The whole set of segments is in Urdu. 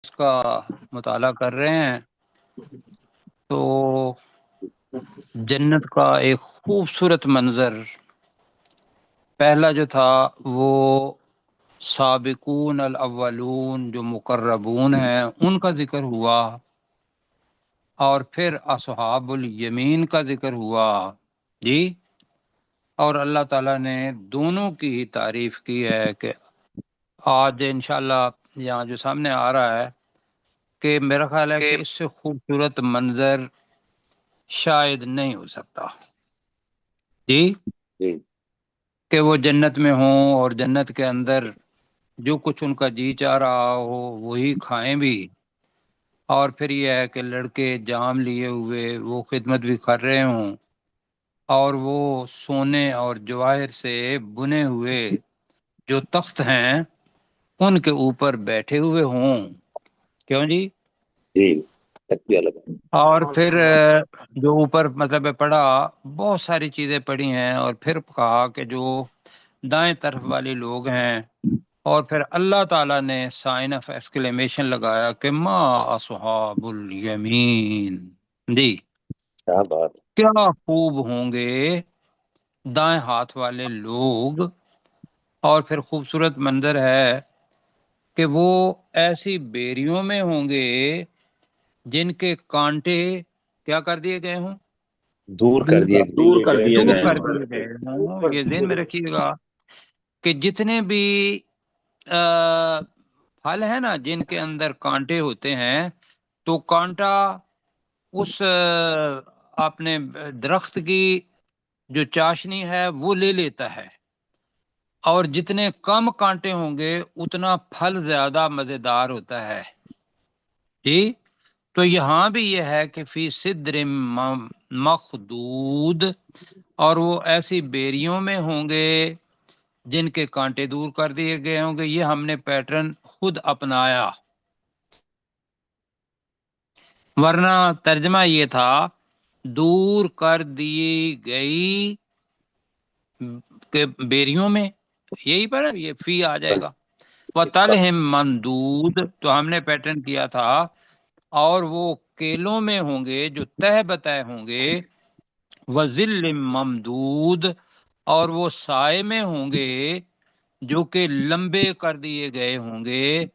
اس کا مطالعہ کر رہے ہیں تو جنت کا ایک خوبصورت منظر پہلا جو تھا وہ سابقون الاولون جو مقربون ہیں ان کا ذکر ہوا، اور پھر اصحاب الیمین کا ذکر ہوا جی، اور اللہ تعالیٰ نے دونوں کی ہی تعریف کی ہے کہ آج انشاءاللہ یہاں جو سامنے آ رہا ہے کہ میرا خیال ہے کہ اس سے خوبصورت منظر شاید نہیں ہو سکتا جی، کہ وہ جنت میں ہوں اور جنت کے اندر جو کچھ ان کا جی چاہ رہا ہو وہی کھائیں بھی، اور پھر یہ ہے کہ لڑکے جام لیے ہوئے وہ خدمت بھی کر رہے ہوں، اور وہ سونے اور جواہر سے بنے ہوئے جو تخت ہیں ان کے اوپر بیٹھے ہوئے ہوں، کیوں جی؟ اور پھر جو اوپر مطلب پڑھا بہت ساری چیزیں پڑھی ہیں، اور پھر کہا کہ جو دائیں طرف والے لوگ ہیں، اور پھر اللہ تعالیٰ نے سائن آف ایکسکلیمیشن لگایا کہ ما اصحاب الیمین جی، کیا بات، کیا خوب ہوں گے دائیں ہاتھ والے لوگ، اور پھر خوبصورت منظر ہے کہ وہ ایسی بیریوں میں ہوں گے جن کے کانٹے کیا کر دیے گئے ہوں، دور کر دیے گئے، دور کر دیے دور گئے کر دیے گئے ہوں۔ یہ ذہن میں رکھیے گا کہ جتنے بھی پھل ہیں نا جن کے اندر کانٹے ہوتے ہیں، تو کانٹا اس اپنے درخت کی جو چاشنی ہے وہ لے لیتا ہے، اور جتنے کم کانٹے ہوں گے اتنا پھل زیادہ مزیدار ہوتا ہے جی۔ تو یہاں بھی یہ ہے کہ فی صدر مخدود، اور وہ ایسی بیریوں میں ہوں گے جن کے کانٹے دور کر دیے گئے ہوں گے۔ یہ ہم نے پیٹرن خود اپنایا، ورنہ ترجمہ یہ تھا دور کر دی گئی کہ بیریوں میں، یہی پر یہ فی آ جائے گا۔ وَطَلْحٍ مَنْدُودٍ، تو ہم نے پیٹرن کیا تھا، اور وہ کیلوں میں ہوں گے جو تہ بتہ ہوں گے، وَظِلٍّ مَمْدُود، اور وہ سائے میں ہوں گے جو کہ لمبے کر دیے گئے ہوں گے،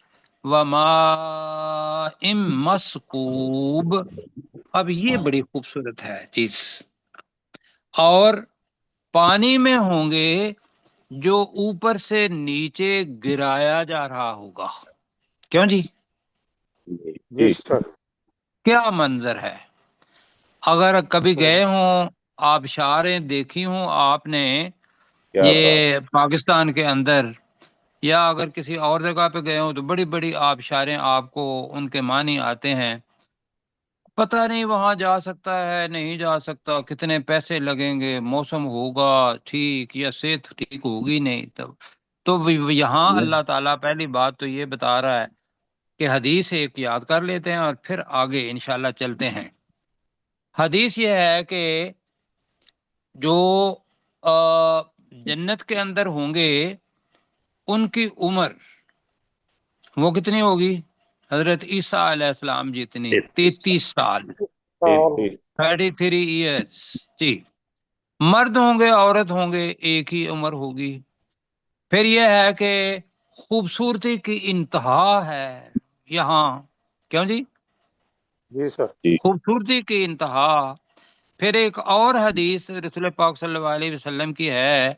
وَمَاءٍ مَسْکوب، اب یہ بڑی خوبصورت ہے چیز، اور پانی میں ہوں گے جو اوپر سے نیچے گرایا جا رہا ہوگا، کیوں جی؟ جی سر، کیا منظر ہے! اگر کبھی گئے ہوں آبشاریں دیکھی ہوں آپ نے یہ پاکستان کے اندر، یا اگر کسی اور جگہ پہ گئے ہوں تو بڑی بڑی آبشاریں آپ کو ان کے معنی آتے ہیں، پتہ نہیں وہاں جا سکتا ہے نہیں جا سکتا، کتنے پیسے لگیں گے، موسم ہوگا ٹھیک یا صحت ٹھیک ہوگی نہیں، تو یہاں اللہ تعالیٰ پہلی بات تو یہ بتا رہا ہے کہ حدیث ایک یاد کر لیتے ہیں اور پھر آگے انشاءاللہ چلتے ہیں۔ حدیث یہ ہے کہ جو جنت کے اندر ہوں گے ان کی عمر وہ کتنی ہوگی؟ حضرت عیسیٰ علیہ السلام جتنی، 33 سال، 33 ایئرز جی۔ مرد ہوں گے عورت ہوں گے ایک ہی عمر ہوگی۔ پھر یہ ہے کہ خوبصورتی کی انتہا ہے یہاں، کیوں جی؟ جی سر، خوبصورتی کی انتہا۔ پھر ایک اور حدیث رسول پاک صلی اللہ علیہ وسلم کی ہے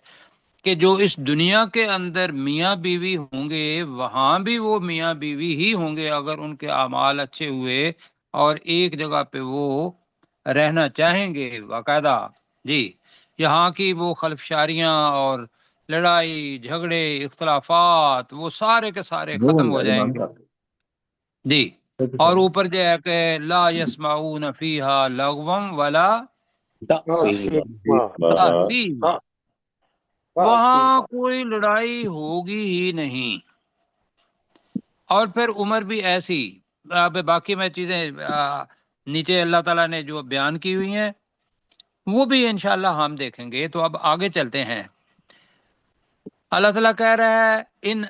کہ جو اس دنیا کے اندر میاں بیوی ہوں گے وہاں بھی وہ میاں بیوی ہی ہوں گے اگر ان کے اعمال اچھے ہوئے اور ایک جگہ پہ وہ رہنا چاہیں گے باقاعدہ جی۔ یہاں کی وہ خلفشاریاں اور لڑائی جھگڑے اختلافات وہ سارے کے سارے ختم ہو جائیں گے جی۔ اور اوپر جو ہے کہ لا یسمعون فیہا لغوا ولا تأثیما، وہاں کوئی لڑائی ہوگی ہی نہیں۔ اور پھر عمر بھی ایسی، باقی میں چیزیں نیچے اللہ تعالیٰ نے جو بیان کی ہوئی ہیں وہ بھی انشاءاللہ ہم دیکھیں گے۔ تو اب آگے چلتے ہیں۔ اللہ تعالیٰ کہہ رہا ہے ان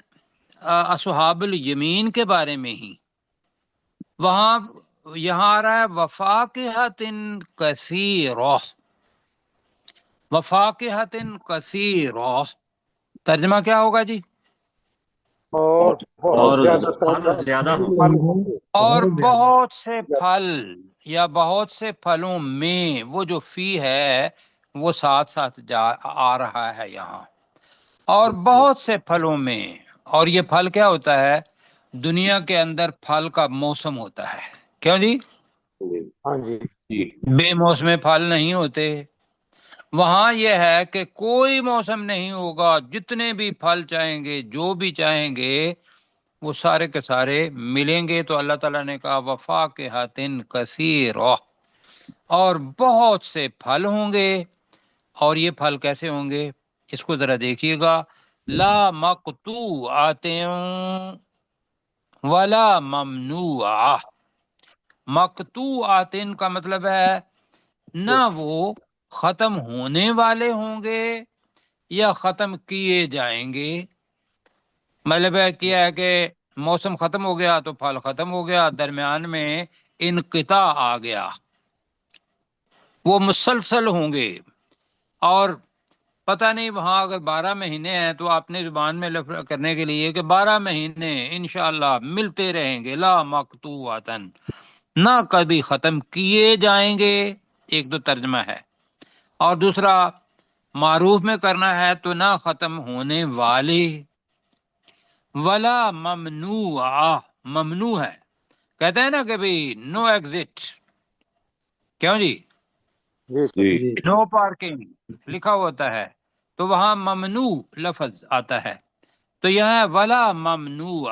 اصحاب الیمین کے بارے میں ہی وہاں یہاں آ رہا ہے وفاقہۃ کثیرہ، وفاقہۃ کثیرہ، ترجمہ کیا ہوگا جی؟ اور بہت اور زیادہ پھل زیادہ ہوں پھل ہوں گے۔ اور بہت سے پھل یا بہت سے پھلوں میں، وہ جو فی ہے وہ ساتھ ساتھ آ رہا ہے یہاں، اور بہت سے پھلوں میں۔ اور یہ پھل کیا ہوتا ہے؟ دنیا کے اندر پھل کا موسم ہوتا ہے، کیوں جی؟ ہاں جی، بے موسم پھل نہیں ہوتے۔ وہاں یہ ہے کہ کوئی موسم نہیں ہوگا، جتنے بھی پھل چاہیں گے، جو بھی چاہیں گے، وہ سارے کے سارے ملیں گے۔ تو اللہ تعالیٰ نے کہا وفاقہۃ کثیرہ، اور بہت سے پھل ہوں گے۔ اور یہ پھل کیسے ہوں گے؟ اس کو ذرا دیکھیے گا، لا مقطوعۃ ولا ممنوعہ۔ مقطوعۃ کا مطلب ہے نہ وہ ختم ہونے والے ہوں گے یا ختم کیے جائیں گے۔ مطلب ہے کیا ہے کہ موسم ختم ہو گیا تو پھل ختم ہو گیا، درمیان میں انقطاع آ گیا۔ وہ مسلسل ہوں گے، اور پتہ نہیں وہاں اگر 12 مہینے ہیں تو اپنے زبان میں لفظ کرنے کے لیے کہ 12 مہینے انشاءاللہ ملتے رہیں گے، لا مقطوعتن، نہ کبھی ختم کیے جائیں گے۔ ایک دو ترجمہ ہے، اور دوسرا معروف میں کرنا ہے تو نہ ختم ہونے والے، ولا ممنوع، ممنوع ہے، کہتے ہیں نا کہ بھی نو ایگزٹ، کیوں جی؟ جی سر، نو پارکنگ لکھا ہوتا ہے، تو وہاں ممنوع لفظ آتا ہے۔ تو یہاں ولا ممنوع،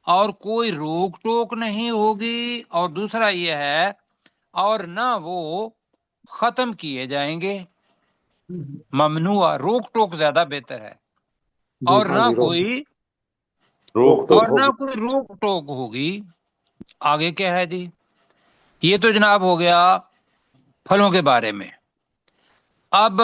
اور کوئی روک ٹوک نہیں ہوگی، اور دوسرا یہ ہے اور نہ وہ ختم کیے جائیں گے۔ ممنوع، روک ٹوک زیادہ بہتر ہے، اور ہاں نہ جی، کوئی روک ٹوک اور نہ ہوگی۔ کوئی روک ٹوک ہوگی۔ آگے کیا ہے جی؟ یہ تو جناب ہو گیا پھلوں کے بارے میں۔ اب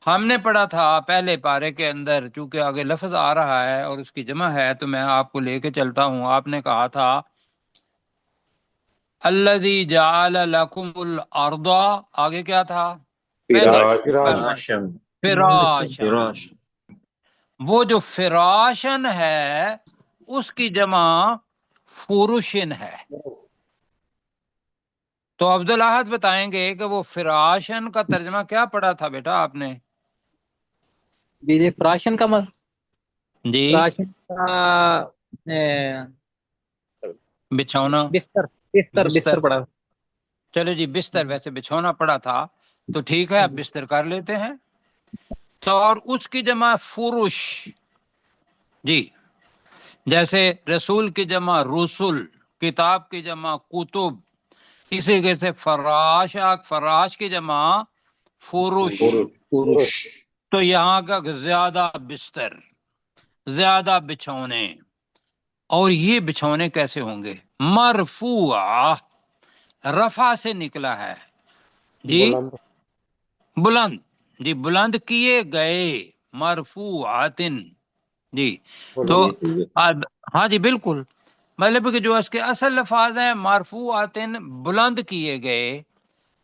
ہم نے پڑھا تھا پہلے پارے کے اندر، چونکہ آگے لفظ آ رہا ہے اور اس کی جمع ہے تو میں آپ کو لے کے چلتا ہوں۔ آپ نے کہا تھا الذی جعل لکم الارض، آگے کیا تھا؟ فراشن، فراشن، وہ جو فراشن ہے اس کی جمع فرشن ہے۔ تو عبدالاحد بتائیں گے کہ وہ فراشن کا ترجمہ کیا پڑھا تھا بیٹا آپ نے؟ جی فراشن کا جی، فراشن کا بچھونا، بستر بستر بستر، بستر پڑا۔ چلو جی بستر، ویسے بچھونا پڑا تھا تو ٹھیک ہے، اب بستر کر لیتے ہیں۔ تو اور اس کی جمع فرش، جی، جیسے رسول کی جمع رسل، کتاب کی جمع کتب، اسی جیسے فراش، فراش کی جمع فرش۔ تو یہاں کا زیادہ بستر، زیادہ بچھونے، اور یہ بچھونے کیسے ہوں گے؟ مرفوع، رفع سے نکلا ہے جی، بلند، بلند، جی بلند کیے گئے، مرفوعات، جی۔ تو بلند، ہاں جی بالکل، مطلب کہ جو اس کے اصل لفاظ ہیں مرفوعات، بلند کیے گئے،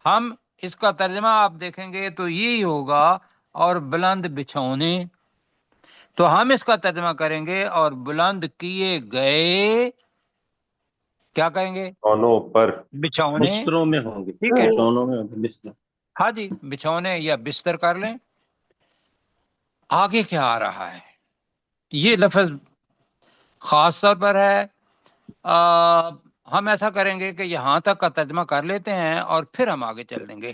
ہم اس کا ترجمہ آپ دیکھیں گے تو یہی ہوگا، اور بلند بچھونے، تو ہم اس کا ترجمہ کریں گے اور بلند کیے گئے، کیا کہیں گے؟ پر بچھونے، بستروں میں ہوں گے، ٹھیک ہے، بچھونوں میں ہوں گے، بستر۔ ہاں جی بچھونے یا بستر کر لیں۔ آگے کیا آ رہا ہے؟ یہ لفظ خاص طور پر ہے، ہم ایسا کریں گے کہ یہاں تک کا ترجمہ کر لیتے ہیں اور پھر ہم آگے چل دیں گے۔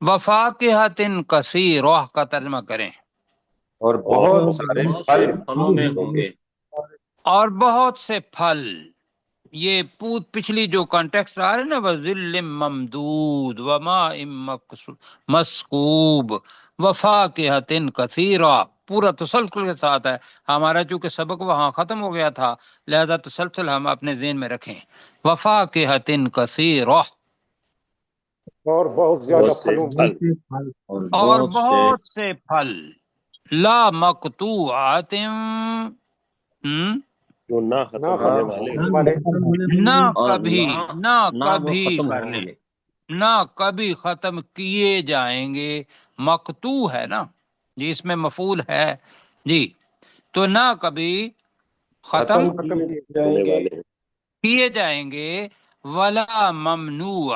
وفاقہۃ کثیرہ کا ترجمہ کریں، اور بہت سارے بہت سے پھلوں میں ہوں گے۔ اور بہت سے پھل۔ یہ پچھلی جو کانٹیکسٹ آ رہا ہے نا، وَظِلٍّ ممدود وَمَاءٍ مسکوب وفاقہۃ کثیرہ، پورا تسلسل کے ساتھ ہے۔ ہمارا چونکہ سبق وہاں ختم ہو گیا تھا، لہذا تسلسل ہم اپنے ذہن میں رکھیں۔ وفاقہۃ کثیرہ، اور بہت زیادہ پھلوں میں، اور بہت سے پھل، لا مقطوعات، وہ نہ ختم نہ ہونے ختم والے ہونے والے نہ اور کبھی نہ نہ وہ کبھی ختم کر ہوں لیں، گے۔ نہ کبھی ختم کیے جائیں گے، مقتو ہے نا جی، اس میں مفعول ہے جی، تو نہ کبھی ختم ختم کیے کیے جائیں ہونے گے والے ہیں، کیے جائیں گے، ولا ممنوع،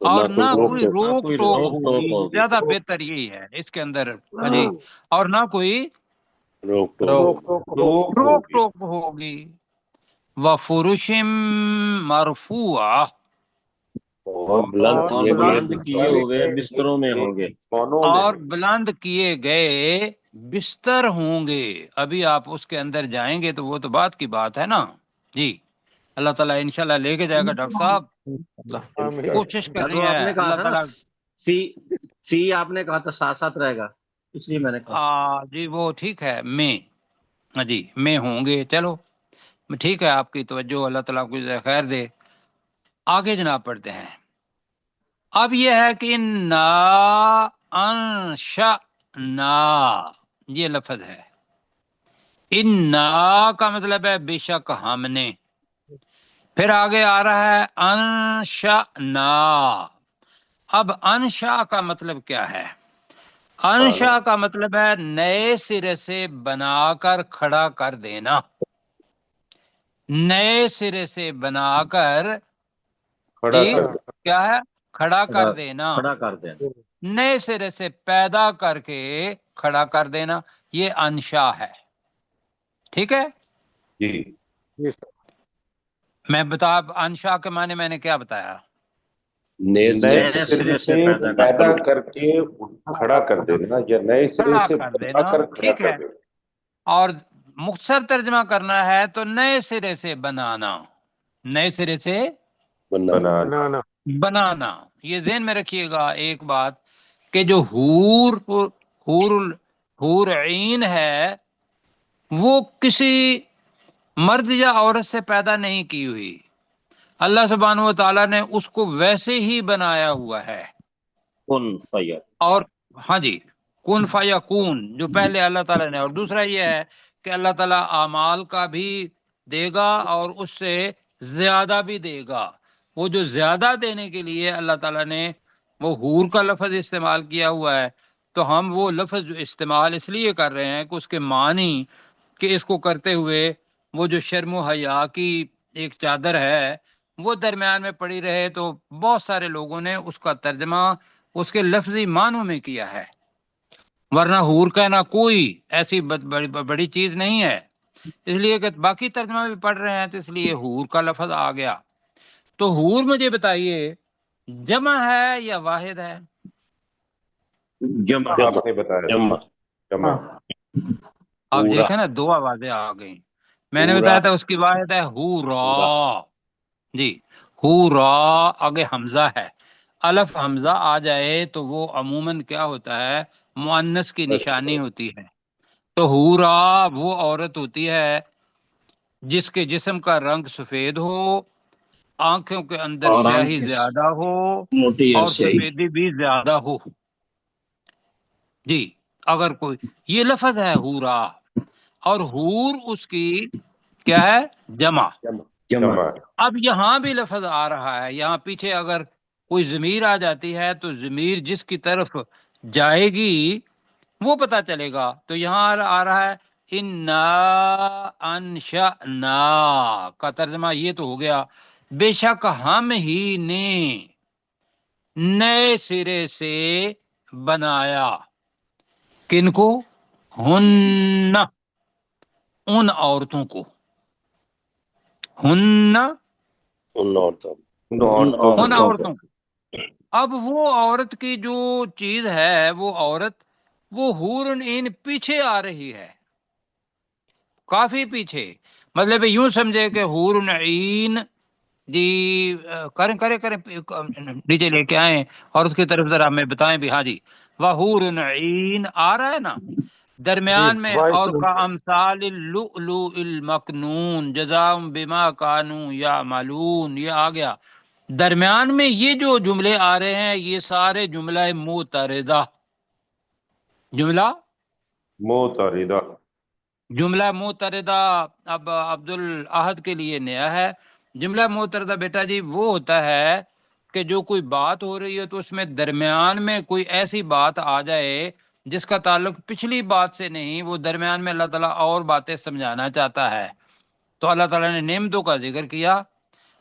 تو اور نہ روک کوئی ٹوک روک ٹوک روک ٹوک ہوگی، ہوگی، زیادہ بہتر یہی ہے اس کے اندر جی، اور نہ کوئی روک ٹوک روک ہوگی، ٹوک روک روک ہوگی، ٹوک ہوگی، وفرشم مرفوعہ، اور بلند اور کیے گئے بلند بستروں کیے ہوئے گئے بستروں میں ہوں گے۔ کونوں میں اور ہوں گے۔ بلند کیے گئے بستر ہوں گے۔ ابھی آپ اس کے اندر جائیں گے تو وہ تو بات کی بات ہے نا جی، اللہ تعالیٰ انشاءاللہ لے کے جائے گا ڈاکٹر صاحب، آمین۔ کوشش کرنی وہ ہے آپ نے کہا اللہ تھا نا تعالیٰ۔ سی آپ نے کہا تھا ساتھ ساتھ رہے گا، اس لیے میں نے کہا جی وہ ٹھیک ہے، میں جی میں ہوں گے، چلو ٹھیک ہے، آپ کی توجہ اللہ تعالیٰ کو جزائے خیر دے۔ آگے جناب پڑھتے ہیں، اب یہ ہے کہ نا انشأنا، یہ لفظ ہے، انا کا مطلب ہے بے شک ہم نے، پھر آگے آ رہا ہے انشأنا۔ اب انشا کا مطلب کیا ہے؟ انشا کا مطلب ہے نئے سرے سے بنا کر کھڑا کر دینا، نئے سرے سے بنا کر کھڑا جی کر دیں۔ کیا ہے، کھڑا کر دینا، کھڑا کر دیں، نئے سرے سے پیدا کر کے کھڑا کر دینا، یہ انشا ہے، ٹھیک ہے۔ جی جی سر۔ میں بتا انشا کے معنی میں نے کیا بتایا؟ نئے نئے سرے سے پیدا کر کے کھڑا کر دینا، یا نئے سرے کھڑا سے کر بنا دینا، کر کھڑا ٹھیک کر ہے، دینا۔ اور مختصر ترجمہ کرنا ہے تو نئے سرے سے بنانا، نئے سرے سے بنا بنانا۔ بنانا۔ یہ ذہن میں رکھیے گا ایک بات، کہ جو حور عین ہے وہ کسی مرد یا عورت سے پیدا نہیں کی ہوئی، اللہ سبحانہ و تعالیٰ نے اس کو ویسے ہی بنایا ہوا ہے، کن فیر، اور ہاں جی کن فیکون جو پہلے اللہ تعالیٰ نے، اور دوسرا یہ ہے کہ اللہ تعالیٰ اعمال کا بھی دے گا اور اس سے زیادہ بھی دے گا، وہ جو زیادہ دینے کے لیے اللہ تعالیٰ نے وہ حور کا لفظ استعمال کیا ہوا ہے، تو ہم وہ لفظ جو استعمال اس لیے کر رہے ہیں کہ اس کے معنی کہ اس کو کرتے ہوئے وہ جو شرم و حیا کی ایک چادر ہے وہ درمیان میں پڑی رہے، تو بہت سارے لوگوں نے اس کا ترجمہ اس کے لفظی معنوں میں کیا ہے، ورنہ حور کہنا کوئی ایسی بڑی چیز نہیں ہے، اس لیے کہ باقی ترجمہ بھی پڑھ رہے ہیں تو اس لیے حور کا لفظ آ گیا۔ تو حور مجھے بتائیے جمع ہے یا واحد ہے؟ جمع آپ نے بتایا جمع جمع۔ اب پورا دیکھیں نا دو آوازیں آ گئی، میں نے پورا بتایا تھا اس کی واحد ہے حورا جی، حورا آگے حمزہ ہے، الف حمزہ آ جائے تو وہ عموماً کیا ہوتا ہے، مؤنث کی نشانی ہوتی ہے، تو حورا وہ عورت ہوتی ہے جس کے جسم کا رنگ سفید ہو، آنکھوں کے اندر اور سیاہی آنکھیں زیادہ ہو موٹی اور اور سیاہی، سفیدی بھی زیادہ ہو جی، اگر کوئی یہ لفظ ہے حورا، اور حور اس کی کیا ہے، جمع۔ جمع جمع۔ اب یہاں بھی لفظ آ رہا ہے، یہاں پیچھے اگر کوئی ضمیر آ جاتی ہے تو ضمیر جس کی طرف جائے گی وہ پتہ چلے گا، تو یہاں آ رہا ہے انا انشأنا، کا ترجمہ یہ تو ہو گیا بے شک ہم ہی نے نئے سرے سے بنایا، کن کو، ہن ان عورتوں کو، ہن ان عورتوں ان عورتوں ان کو۔ عورتوں کو۔ اب وہ عورت کی جو چیز ہے، وہ عورت وہ حور عین پیچھے آ رہی ہے، کافی پیچھے، مطلب یوں سمجھے کہ حور عین جی کریں نیچے لے کے آئیں اور اس کی طرف ذرا ہمیں بتائیں بھی، ہاں جی وحور عین آ رہا ہے نا جی درمیان میں، وائس اور کا امثال اللؤلؤ المکنون جزاء بما کانوا یعملون، یہ آ گیا درمیان میں۔ یہ جو جملے آ رہے ہیں یہ سارے جملہ معترضہ، جملہ متعارضہ۔ جملہ معترضہ اب عبد الاحد کے لیے نیا ہے. جملہ معترضہ بیٹا جی وہ ہوتا ہے کہ جو کوئی بات ہو رہی ہے تو اس میں درمیان میں کوئی ایسی بات آ جائے جس کا تعلق پچھلی بات سے نہیں، وہ درمیان میں اللہ تعالیٰ اور باتیں سمجھانا چاہتا ہے. تو اللہ تعالیٰ نے نعمتوں کا ذکر کیا،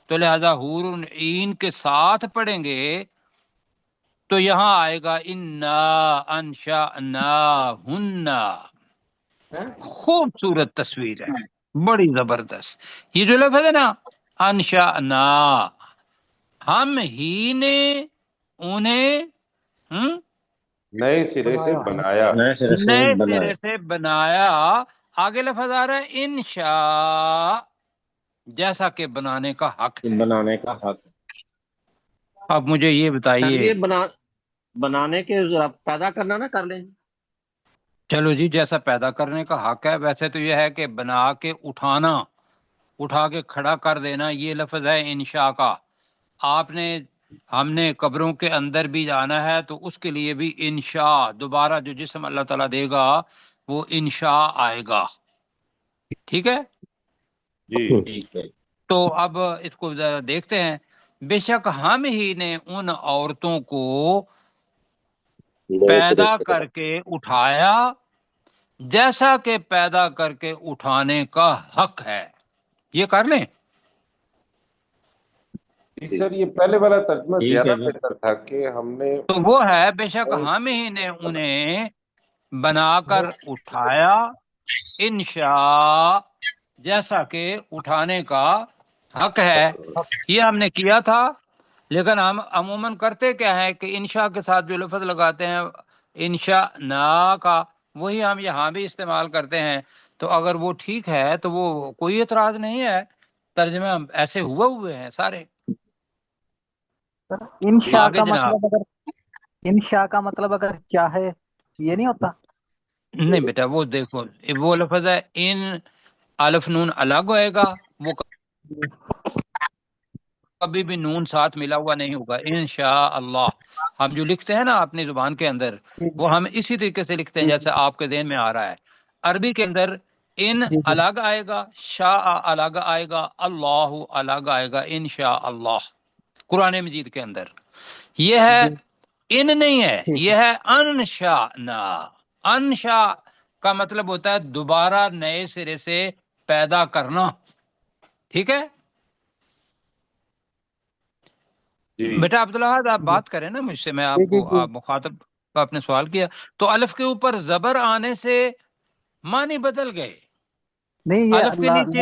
تو لہذا حور عین کے ساتھ پڑھیں گے تو یہاں آئے گا انا انشأناہن. خوبصورت تصویر ہے، بڑی زبردست. یہ جو لفظ ہے نا انشأنا، ہم ہی نے انہیں نئے سرے سے بنایا. نئے سرے سے نئے بنایا. سرے سے بنایا. آگے لفظ آ رہا ہے انشاء، جیسا کہ بنانے کا حق ہے. بنانے کا حق. اب مجھے یہ بتائیے، یہ بنانے کے ذرا پیدا کرنا نہ کر لیں. چلو جی جیسا پیدا کرنے کا حق ہے، ویسے تو یہ ہے کہ بنا کے اٹھانا، اٹھا کے کھڑا کر دینا، یہ لفظ ہے انشاء کا. آپ نے ہم نے قبروں کے اندر بھی جانا ہے تو اس کے لیے بھی انشاء، دوبارہ جو جسم اللہ تعالیٰ دے گا وہ انشاء آئے گا. ٹھیک ہے، جی ٹھیک ہے. تو اب اس کو ذرا دیکھتے ہیں. بے شک ہم ہی نے ان عورتوں کو پیدا کر کے اٹھایا جیسا کہ پیدا کر کے اٹھانے کا حق ہے. یہ کر لیں. سر یہ پہلے والا ترجمہ ٹھیک زیادہ ہے جی. بہتر تھا کہ ہم نے تو وہ ہے بے شک ہم ہی نے انہیں بنا کر اٹھایا انشاء، جیسا کہ اٹھانے کا حق ہے. یہ ہم نے کیا تھا، لیکن ہم عموماً کرتے کیا ہے کہ انشاء کے ساتھ جو لفظ لگاتے ہیں انشاء نا کا، وہی ہم یہاں بھی استعمال کرتے ہیں. تو اگر وہ ٹھیک ہے تو وہ کوئی اعتراض نہیں ہے، ترجمے ایسے ہوئے ہیں سارے. انشاء آگے کا جناب. مطلب اگر انشاء کا مطلب اگر چاہے یہ نہیں ہوتا. نہیں بیٹا وہ دیکھو وہ لفظ ہے ان، الف نون الگ ہوئے گا، وہ کبھی بھی نون ساتھ ملا ہوا نہیں ہوگا. انشاء اللہ ہم جو لکھتے ہیں نا اپنی زبان کے اندر، وہ ہم اسی طریقے سے لکھتے ہیں جیسے آپ کے ذہن میں آ رہا ہے. عربی کے اندر ان جی جی الگ آئے گا، شاء الگ آئے گا، اللہ الگ آئے گا. انشاء اللہ قرآن مجید کے اندر یہ ہے، جی ان نہیں ہے، ٹھیک یہ ہے انشاءنا. انشاء کا مطلب ہوتا ہے دوبارہ نئے سرے سے پیدا کرنا. ٹھیک ہے جی بیٹا عبداللہ، آپ جی بات کریں نا مجھ سے، میں آپ جی جی کو جی. آپ مخاطب آپ نے سوال کیا تو الف کے اوپر زبر آنے سے معنی بدل گئے. نہیں یہ الف کے نیچے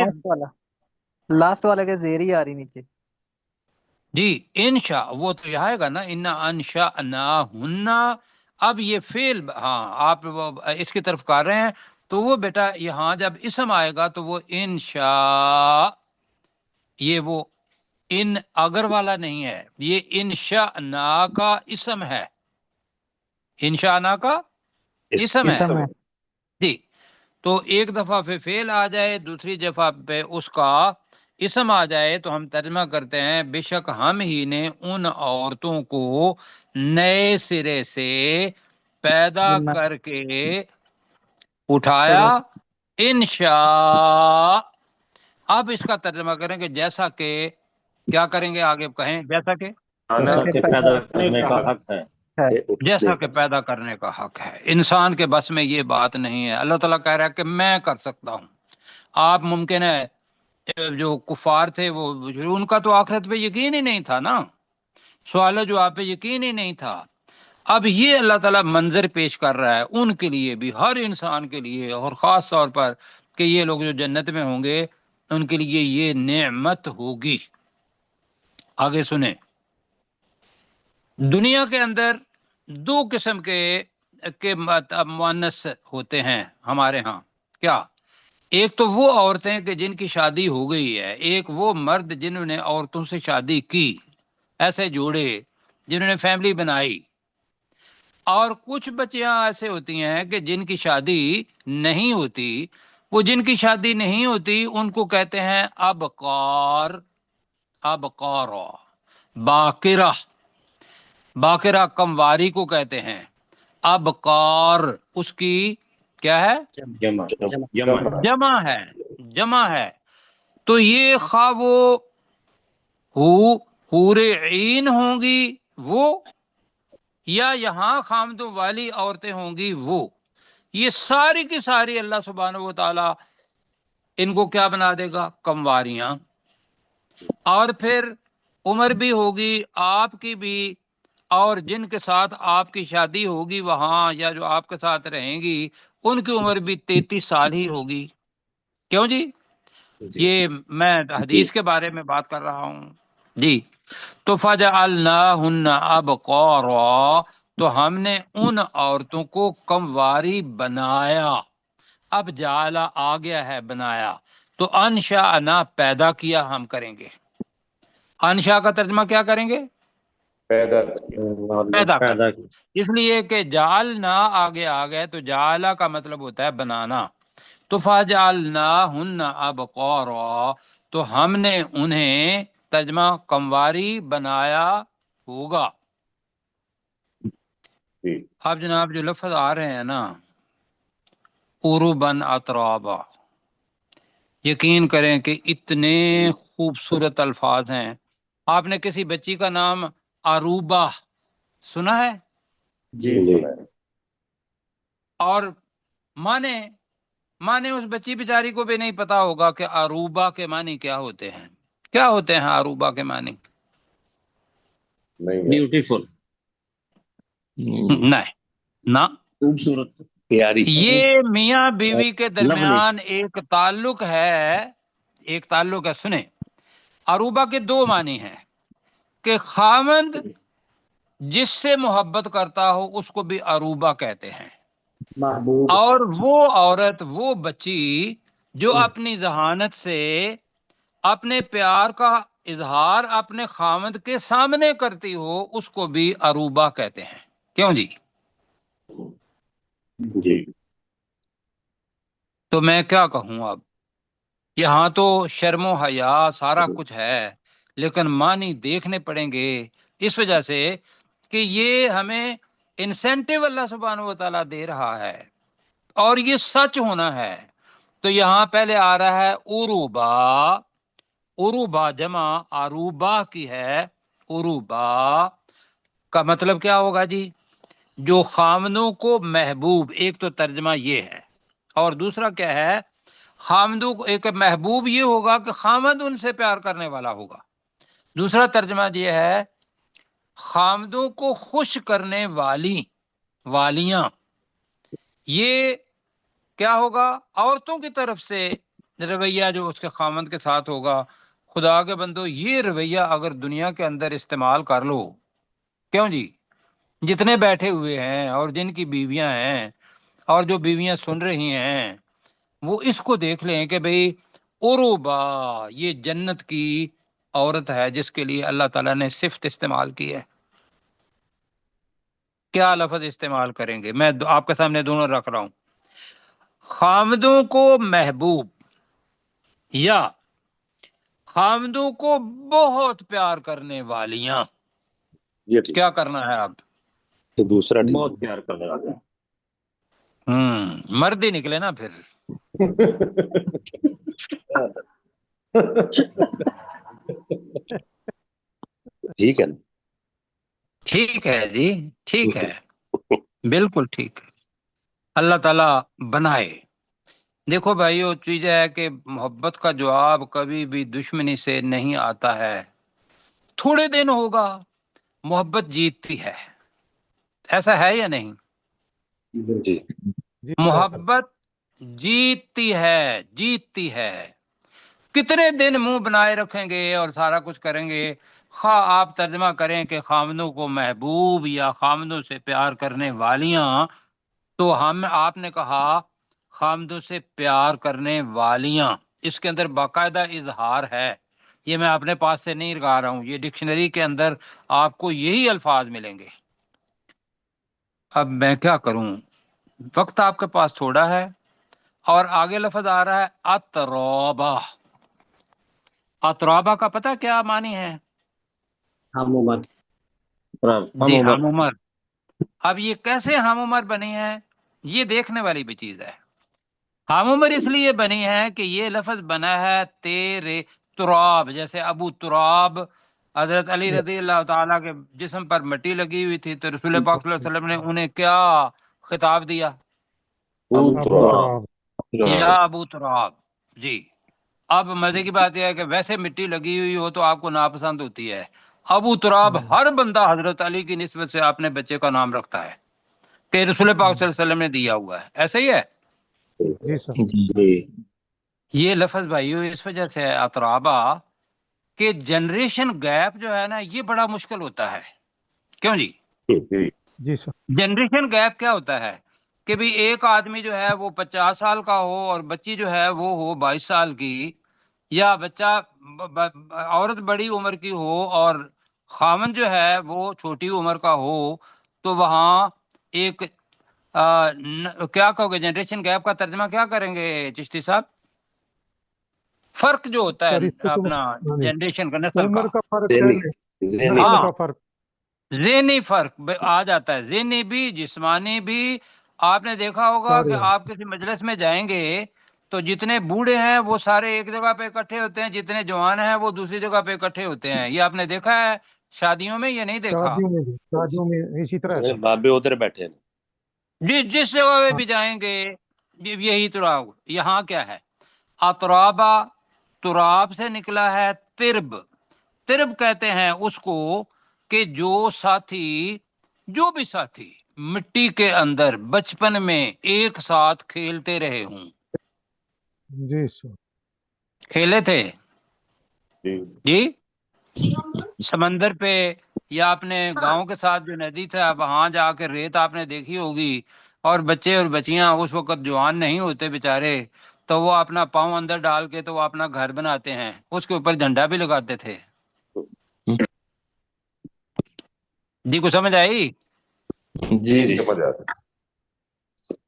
لاسٹ والا کے زیر ہی آ رہی نیچے. جی انشاء، وہ تو یہ آئے گا نا انا انشأناہن. اب یہ فعل، ہاں آپ اس کی طرف کر رہے ہیں، تو وہ بیٹا یہاں جب اسم آئے گا تو وہ انشاء، یہ وہ ان اگر والا نہیں ہے، یہ انشأنا کا اسم ہے. انشاءنا کا اسم ہے اسم ہے. جی. تو ایک دفعہ پہ فعل آ جائے، دوسری دفعہ پہ اس کا اسم آ جائے تو ہم ترجمہ کرتے ہیں بے شک ہم ہی نے ان عورتوں کو نئے سرے سے پیدا بنا کر کے اٹھایا انشاء. اب اس کا ترجمہ کریں کہ جیسا کہ، کیا کریں گے آگے کہیں، جیسا کہ جیسا کہ پیدا کرنے کا حق ہے. جیسا کہ پیدا کرنے کا حق ہے. انسان کے بس میں یہ بات نہیں ہے. اللہ تعالیٰ کہہ رہا ہے کہ میں کر سکتا ہوں. آپ ممکن ہے جو کفار تھے وہ ان کا تو آخرت پہ یقین ہی نہیں تھا نا، سوال جواب پہ یقین ہی نہیں تھا. اب یہ اللہ تعالیٰ منظر پیش کر رہا ہے ان کے لیے بھی، ہر انسان کے لیے، اور خاص طور پر کہ یہ لوگ جو جنت میں ہوں گے ان کے لیے یہ نعمت ہوگی. آگے سنیں. دنیا کے اندر دو قسم کے مؤنث ہوتے ہیں ہمارے ہاں. کیا؟ ایک تو وہ عورتیں کہ جن کی شادی ہو گئی ہے، ایک وہ مرد جنہوں نے عورتوں سے شادی کی، ایسے جوڑے جنہوں نے فیملی بنائی. اور کچھ بچیاں ایسے ہوتی ہیں کہ جن کی شادی نہیں ہوتی. وہ جن کی شادی نہیں ہوتی ان کو کہتے ہیں ابکار. ابکارا باقرہ، باقرہ کمواری کو کہتے ہیں. ابکار اس کی کیا ہے؟ جمع جمع ہے، جمع ہے۔ تو یہ خواہ وہ حور عین ہوں گی وہ، یا یہاں خامدوں والی عورتیں ہوں گی وہ، یہ ساری کی ساری اللہ سبحانہ و تعالی ان کو کیا بنا دے گا؟ کمواریاں۔ اور پھر عمر بھی ہوگی آپ کی بھی، اور جن کے ساتھ آپ کی شادی ہوگی وہاں، یا جو آپ کے ساتھ رہیں گی، ان کی عمر بھی 33 سال ہی ہوگی۔ کیوں جی؟ یہ میں حدیث کے بارے میں بات کر رہا ہوں جی۔ تو فجعلناہن ابقارا، تو ہم نے ان عورتوں کو کمواری بنایا۔ اب جعلا آ گیا ہے بنایا، تو انشأنا پیدا کیا ہم کریں گے۔ انشاء کا ترجمہ کیا کریں گے؟ پیدا پیدا کر۔ پیدا کی۔ اس لیے کہ جعلنا آگے آ گئے تو جعلا کا مطلب ہوتا ہے بنانا۔ تو فجعلناہن ابقارا، تو ہم نے انہیں ترجمہ کمواری بنایا ہوگا۔ جی اب جناب جو لفظ آ رہے ہیں نا، عرباً اترابا، یقین کریں کہ اتنے خوبصورت الفاظ ہیں۔ آپ نے کسی بچی کا نام عروبہ سنا ہے؟ جی اور مانے اس بچی بیچاری کو بھی نہیں پتا ہوگا کہ عروبہ کے معنی کیا ہوتے ہیں۔ کیا ہوتے ہیں عروبہ کے معنی؟ نہیں ہے۔ بیوٹیفل، نہیں نہ، خوبصورت، پیاری، یہ میاں بیوی کے لولی۔ درمیان ایک تعلق ہے، ایک تعلق ہے۔ سنیں، عروبہ کے دو معنی ہیں کہ خاوند جس سے محبت کرتا ہو اس کو بھی عروبہ کہتے ہیں، محبوب، اور وہ عورت، وہ بچی جو اپنی ذہانت سے اپنے پیار کا اظہار اپنے خاوند کے سامنے کرتی ہو اس کو بھی عروبہ کہتے ہیں۔ کیوں جی؟ جی تو میں کیا کہوں اب؟ یہاں تو شرم و حیا سارا کچھ ہے، لیکن معنی دیکھنے پڑیں گے، اس وجہ سے کہ یہ ہمیں انسینٹیو اللہ سبحانہ و تعالیٰ دے رہا ہے اور یہ سچ ہونا ہے۔ تو یہاں پہلے آ رہا ہے عروبہ، عروبہ جمع عروبہ کی ہے، عروبہ کا مطلب کیا ہوگا جی؟ جو خامنوں کو محبوب، ایک تو ترجمہ یہ ہے، اور دوسرا کیا ہے؟ خامدوں کو ایک محبوب یہ ہوگا کہ خامد ان سے پیار کرنے والا ہوگا، دوسرا ترجمہ یہ ہے خامدوں کو خوش کرنے والیاں۔ یہ کیا ہوگا؟ عورتوں کی طرف سے رویہ جو اس کے خامد کے ساتھ ہوگا۔ خدا کے بندو، یہ رویہ اگر دنیا کے اندر استعمال کر لو، کیوں جی؟ جتنے بیٹھے ہوئے ہیں اور جن کی بیویاں ہیں اور جو بیویاں سن رہی ہیں، وہ اس کو دیکھ لیں کہ بھئی عروبہ یہ جنت کی عورت ہے جس کے لیے اللہ تعالیٰ نے صفت استعمال کی ہے۔ کیا لفظ استعمال کریں گے؟ میں آپ کے سامنے دونوں رکھ رہا ہوں، خامدوں کو محبوب یا خامدوں کو بہت پیار کرنے والیاں۔ یہ ٹھیک، کیا کرنا ہے اب؟ تو دوسرا ٹھیک، بہت پیار کرنے والا۔ مرد ہی نکلے نا پھر۔ ٹھیک ہے نا؟ ٹھیک ہے جی، ٹھیک ہے، بالکل ٹھیک ہے۔ اللہ تعالیٰ بنائے۔ دیکھو بھائیو، چیز ہے کہ محبت کا جواب کبھی بھی دشمنی سے نہیں آتا ہے۔ تھوڑے دن ہوگا، محبت جیتتی ہے، ایسا ہے یا نہیں؟ جی، محبت جیتتی ہے، جیتتی ہے۔ کتنے دن منہ بنائے رکھیں گے اور سارا کچھ کریں گے، خواہ آپ ترجمہ کریں کہ خامنوں کو محبوب یا خامنوں سے پیار کرنے والیاں، تو آپ نے کہا خامدوں سے پیار کرنے والیاں، اس کے اندر باقاعدہ اظہار ہے، یہ میں اپنے پاس سے نہیں لگا رہا ہوں، یہ ڈکشنری کے اندر آپ کو یہی الفاظ ملیں گے۔ اب میں کیا کروں، وقت آپ کے پاس تھوڑا ہے، اور آگے لفظ آ رہا ہے اترابہ۔ اترابہ کا پتہ کیا معنی ہے؟ ہم عمر، جی ہم عمر۔ اب یہ کیسے ہم عمر بنی ہے؟ یہ دیکھنے والی بھی چیز ہے. ہم عمر اس لیے بنی ہے کہ یہ لفظ بنا ہے تیرے تراب، جیسے ابو تراب حضرت علی رضی اللہ تعالیٰ کے جسم پر مٹی لگی ہوئی تھی، تو رسول پاک صلی اللہ علیہ وسلم نے انہیں کیا خطاب دیا؟ تراب. یا ابو تراب. جی. اب مزے کی بات یہ ہے کہ ویسے مٹی لگی ہوئی ہو تو آپ کو ناپسند ہوتی ہے. ابو تراب ہر بندہ حضرت علی کی نسبت سے اپنے بچے کا نام رکھتا ہے کہ رسول پاک صلی اللہ علیہ وسلم نے دیا ہوا ہے. ایسا ہی ہے. جی سر. جی یہ لفظ بھائیو اس وجہ سے ہے اترابا کہ جنریشن گیپ جو ہے نا یہ بڑا مشکل ہوتا ہے. کیوں جی؟ جی جی سر. جنریشن گیپ کیا ہوتا ہے کہ بھی ایک آدمی جو ہے وہ 50 سال کا ہو اور بچی جو ہے وہ ہو 22 سال کی، یا بچہ عورت بڑی عمر کی ہو اور خامن جو ہے وہ چھوٹی عمر کا ہو، تو وہاں ایک کیا کہو گے جنریشن گیپ کا ترجمہ کیا کریں گے چشتی صاحب؟ فرق جو ہوتا سر اس ہے کو اپنا جنریشن کا، نسل کا، عمر کا فرق ذہنی ہے، ذہنی نسل ہاں کا فرق. ذہنی فرق آ جاتا ہے، ذہنی بھی جسمانی بھی. آپ نے دیکھا ہوگا کہ سارے آپ کسی مجلس میں جائیں گے تو جتنے بوڑھے ہیں وہ سارے ایک جگہ پہ اکٹھے ہوتے ہیں، جتنے جوان ہیں وہ دوسری جگہ پہ اکٹھے ہوتے ہیں. یہ آپ نے دیکھا ہے شادیوں میں یا نہیں دیکھا؟ شادیوں میں اسی طرح ہے سر. بابے ادھر بیٹھے ہیں. جس جگہ پہ بھی جائیں گے یہی تراب. یہاں کیا ہے؟ اترابا تراب سے نکلا ہے ترب. ترب کہتے ہیں اس کو کہ جو ساتھی، جو بھی ساتھی مٹی کے اندر بچپن میں ایک ساتھ کھیلتے رہے ہوں. جی سر. کھیلے تھے جی جی سمندر پہ، یا اپنے گاؤں کے ساتھ جو ندی تھا وہاں جا کے ریت آپ نے دیکھی ہوگی، اور بچے اور بچیاں اس وقت جوان نہیں ہوتے بیچارے، تو وہ اپنا پاؤں اندر ڈال کے تو وہ اپنا گھر بناتے ہیں، اس کے اوپر جھنڈا بھی لگاتے تھے. جی کو سمجھ آئی؟ جی سمجھ آتا.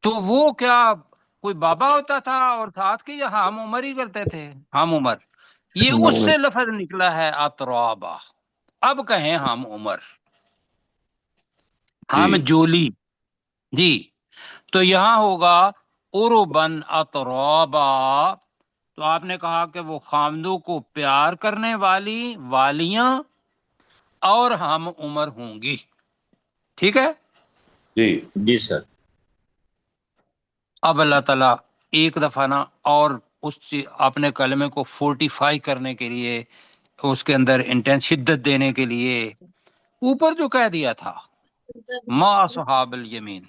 تو وہ کیا کوئی بابا ہوتا تھا اور ساتھ کی یا ہم عمر ہی کرتے تھے؟ ہم عمر یہ اس سے لفظ نکلا ہے اترابا. اب کہیں ہم عمر، ہم جولی. جی تو یہاں ہوگا عربن اترابا. تو آپ نے کہا کہ وہ خامدوں کو پیار کرنے والی والیاں اور ہم عمر ہوں گی. ٹھیک ہے جی جی سر. اب اللہ تعالیٰ ایک دفعہ نا اور اس اپنے کلمے کو فورٹیفائی کرنے کے لیے، اس کے اندر انٹینس شدت دینے کے لیے اوپر جو کہہ دیا تھا ما اصحاب الیمین،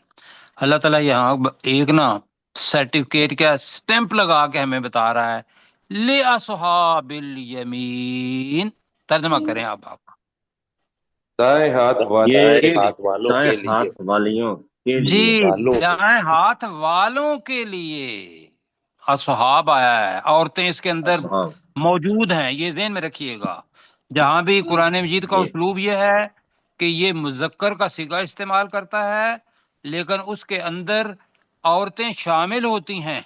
اللہ تعالیٰ یہاں ایک نا سرٹیفکیٹ کا سٹیمپ لگا کے ہمیں بتا رہا ہے لے اصحاب الیمین. ترجمہ کریں آپ. دائیں ہاتھ والے یہ کے لیے. ہاتھ والوں دائیں کے لیے. ہاتھ والیوں کے جی لیے. والوں کے. دائیں ہاتھ والوں کے لیے اصحاب آیا ہے، عورتیں اس کے اندر اصحاب. موجود ہیں. یہ ذہن میں رکھیے گا، جہاں بھی قرآن مجید کا جی. اسلوب یہ ہے کہ یہ مذکر کا صیغہ استعمال کرتا ہے لیکن اس کے اندر عورتیں شامل ہوتی ہیں،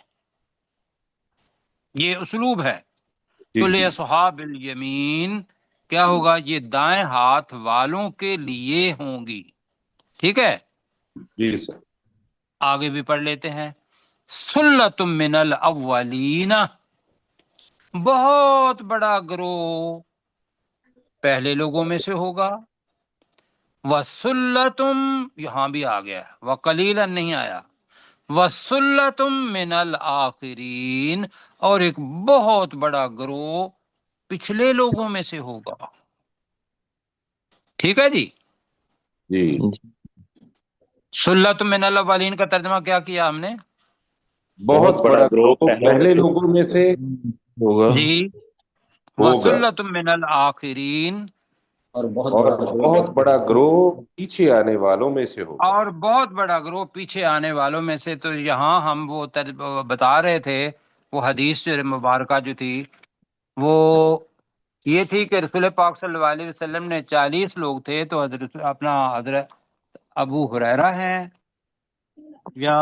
یہ اسلوب ہے. تو جی لے اصحاب الیمین کیا ہوگا؟ یہ دائیں ہاتھ والوں کے لیے ہوں گی. ٹھیک ہے جی سر. آگے بھی پڑھ لیتے ہیں. سلۃ من الاولین، بہت بڑا گروہ پہلے لوگوں میں سے ہوگا. وَسُلَّةٌ یہاں بھی آ گیا، وَقَلِيلًا نہیں آیا. وَسُلَّةٌ مِّنَ الْآخِرِينَ اور ایک بہت بڑا گروہ پچھلے لوگوں میں سے ہوگا. ٹھیک ہے جی. جی سلۃ من الاولین کا ترجمہ کیا کیا ہم نے؟ بہت بڑا گروہ پہلے سے لوگوں میں سے ہوگا. جی ہوگا، وَسُلَّةٌ مِّنَ الْآخِرِينَ اور بہت اور بڑا گروہ بہت بڑا گروہ پیچھے آنے والوں میں سے ہوگا. اور بہت بڑا گروہ پیچھے آنے والوں میں سے. تو یہاں ہم وہ بتا رہے تھے وہ حدیث جو مبارکہ جو تھی وہ یہ تھی کہ رسول پاک صلی اللہ علیہ وسلم نے 40 لوگ تھے، تو حضرت ابو ہریرہ ہیں یا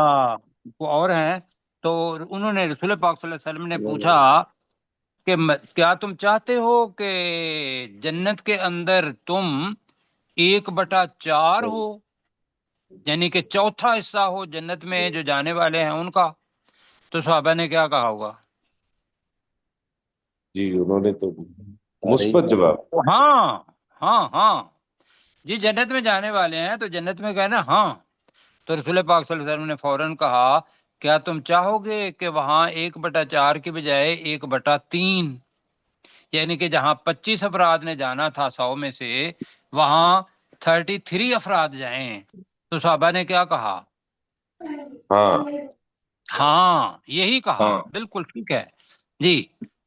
وہ اور ہیں، تو انہوں نے رسول پاک صلی اللہ علیہ وسلم نے پوچھا کہ کیا تم چاہتے ہو کہ جنت کے اندر تم 1/4 ہو؟ یعنی کہ چوتھا حصہ ہو جنت میں جو جانے والے ہیں ان کا، تو صحابہ نے کیا کہا ہوگا؟ جی انہوں نے تو مثبت جواب. ہاں ہاں ہاں جی جنت میں جانے والے ہیں تو جنت میں کہنا ہاں. تو رسول پاک صلی اللہ علیہ وسلم نے فوراً کہا کیا تم چاہو گے کہ وہاں 1/4 کی بجائے 1/3، یعنی کہ جہاں 25 افراد نے جانا تھا 100 میں سے، وہاں 33 افراد جائیں؟ تو صحابہ نے کیا کہا؟ ہاں ہاں یہی کہا. ہاں بالکل ٹھیک ہے جی.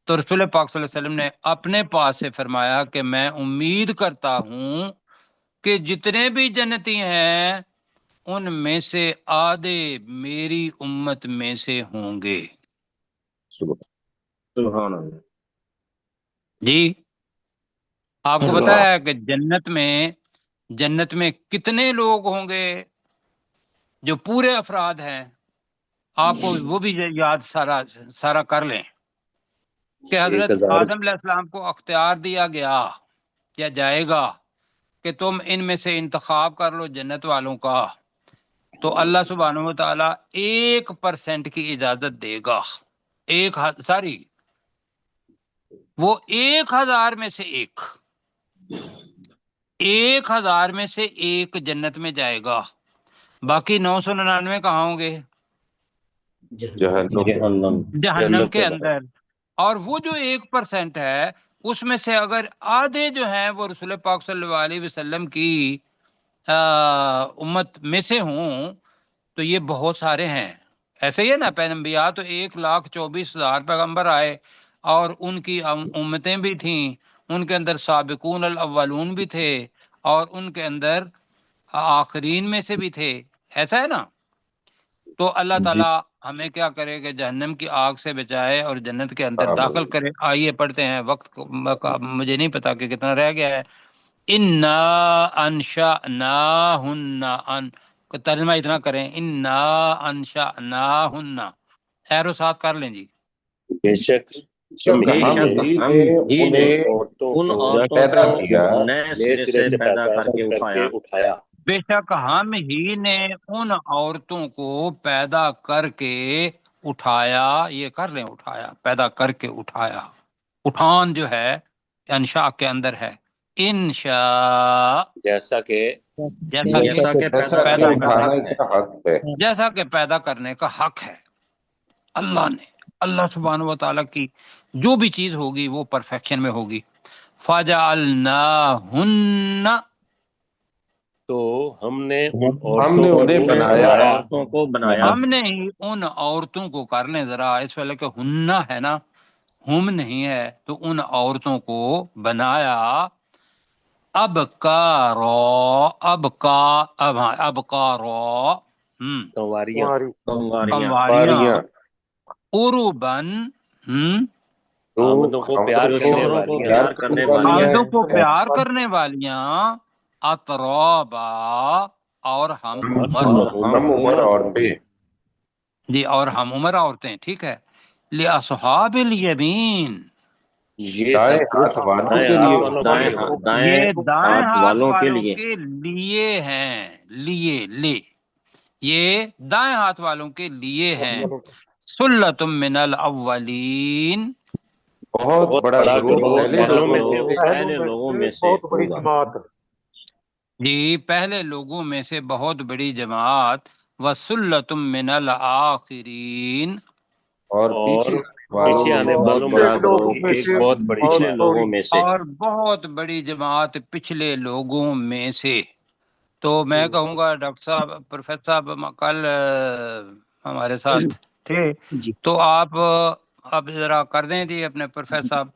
تو رسول پاک صلی اللہ علیہ وسلم نے اپنے پاس سے فرمایا کہ میں امید کرتا ہوں کہ جتنے بھی جنتی ہیں ان میں سے آدھے میری امت میں سے ہوں گے. سبحان اللہ. جی آپ کو پتا ہے کہ جنت میں کتنے لوگ ہوں گے جو پورے افراد ہیں؟ آپ کو وہ بھی یاد سارا کر لیں کہ حضرت 1000 آدم علیہ السلام کو اختیار دیا گیا جائے گا کہ تم ان میں سے انتخاب کر لو جنت والوں کا، تو اللہ سبحانہ و تعالی 1% کی اجازت دے گا. وہ 1000 میں سے 1000 میں سے 1 جنت میں جائے گا، باقی 999 کہاں ہوں گے؟ جہنم. جہنم کے اندر. اور وہ جو 1% ہے اس میں سے اگر آدھے جو ہیں وہ رسول پاک صلی اللہ علیہ وسلم کی امت میں سے ہوں تو یہ بہت سارے ہیں. ایسے ہی ہے نا، انبیاء تو 1,24,000 پیغمبر آئے اور ان کی امتیں بھی تھیں، ان کے اندر سابقون الاولون بھی تھے اور ان کے اندر آخرین میں سے بھی تھے. ایسا ہے نا. تو اللہ تعالیٰ ہمیں کیا کرے کہ جہنم کی آگ سے بچائے اور جنت کے اندر داخل کرے. آئیے پڑھتے ہیں، وقت مجھے نہیں پتا کہ کتنا رہ گیا ہے. انا انشأناہن، ترجمہ اتنا کریں، انا انشأناہن. خیر و ساتھ کر لیں جی. بے شک ہم بے ہی شک نے ہم ہی نے عورتوں ان کو عورتوں پیدا کو کیا، نئے نئے سرے سے پیدا کر کے اٹھایا. بے شک ہم ہی نے ان عورتوں کو پیدا کر کے اٹھایا. یہ کر لیں، اٹھایا، پیدا کر کے اٹھایا. اٹھان جو ہے انشاء کے اندر ہے. انشاء جیسا کہ جیسا کہ جیسا کہ پیدا کرنے کا اٹھانے حق ہے. کا حق ہے. جیسا کہ پیدا کرنے کا حق ہے. اللہ سبحانہ و تعالیٰ کی جو بھی چیز ہوگی وہ پرفیکشن میں ہوگی. فَجَعَلْنَاهُنَّ، تو ہم نے ان ہم نے عورتوں انہیں کو بنایا. عورتوں کو بنایا. ہم نے ہی ان عورتوں کو، کر لیں ذرا اس والے کہ ہننا ہے نا، ہم نہیں ہے، تو ان عورتوں کو بنایا. ابکارو کنواریاں. کنواریاں. کمواریاں. باریاں. عربن تو آمدوں کو پیار جو کرنے شوہروں کو والیاں. پیار کرنے والی آمدوں کو ہیں. پیار کرنے والیاں. اترابا، اور ہم عمر. ہم عمر عورتیں. جی اور ہم عمر عورتیں. ٹھیک ہے. لِأَصْحَابِ الْيَمِينَ، یہ دائیں سب کچھ ہاتھ والوں دائیں کے لیے ہاتھ والوں کے لیے ہوا. یہ دائیں ہاتھ والوں کے والوں لیے. کے لیے ہیں. یہ دائیں ہاتھ والوں کے لیے ہیں. سلۃ من الاولین، بہت بڑا گروہ پہلے لوگوں میں سے. پہلے لوگوں میں سے بہت بڑی ہوگا. جماعت. جی پہلے لوگوں میں سے بہت بڑی جماعت. وسلۃ من الآخرین، اور اور پیچھے آنے بہت والوں میں بڑا سے لوگوں بھی میں ایک سے بہت بڑی بہت جماعت. لوگوں میں سے. اور بہت بڑی جماعت پچھلے لوگوں میں سے. تو میں کہوں گا ڈاکٹر صاحب، پروفیسر صاحب کل ہمارے ساتھ تھے، جی تو آپ اب ذرا کر دیں جی اپنے پروفیسر صاحب.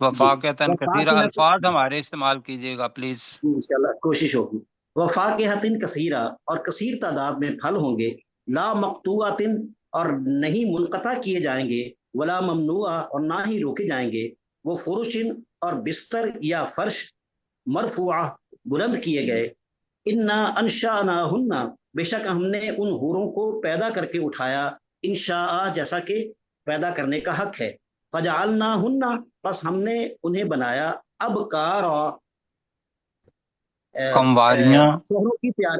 وفاقتاً کثیرہ وفاقیت الفاظ ہمارے استعمال کیجیے گا پلیز. انشاءاللہ کوشش ہوگی. وفاقیت کثیرہ، اور کثیر تعداد میں پھل ہوں گے. لا مقطوعۃ، اور نہیں منقطع کیے جائیں گے. ولا ممنوعہ، اور نہ ہی روکے جائیں گے. وہ فرشن، اور بستر یا فرش. مرفوعہ، بلند کیے گئے. انا انشأناہن، بے شک ہم نے ان حوروں کو پیدا کر کے اٹھایا. انشاء، جیسا کہ پیدا کرنے کا حق ہے. فجعلناہن، بس ہم نے انہیں بنایا. ابکارا، کمواریاں. شوہروں کی پیار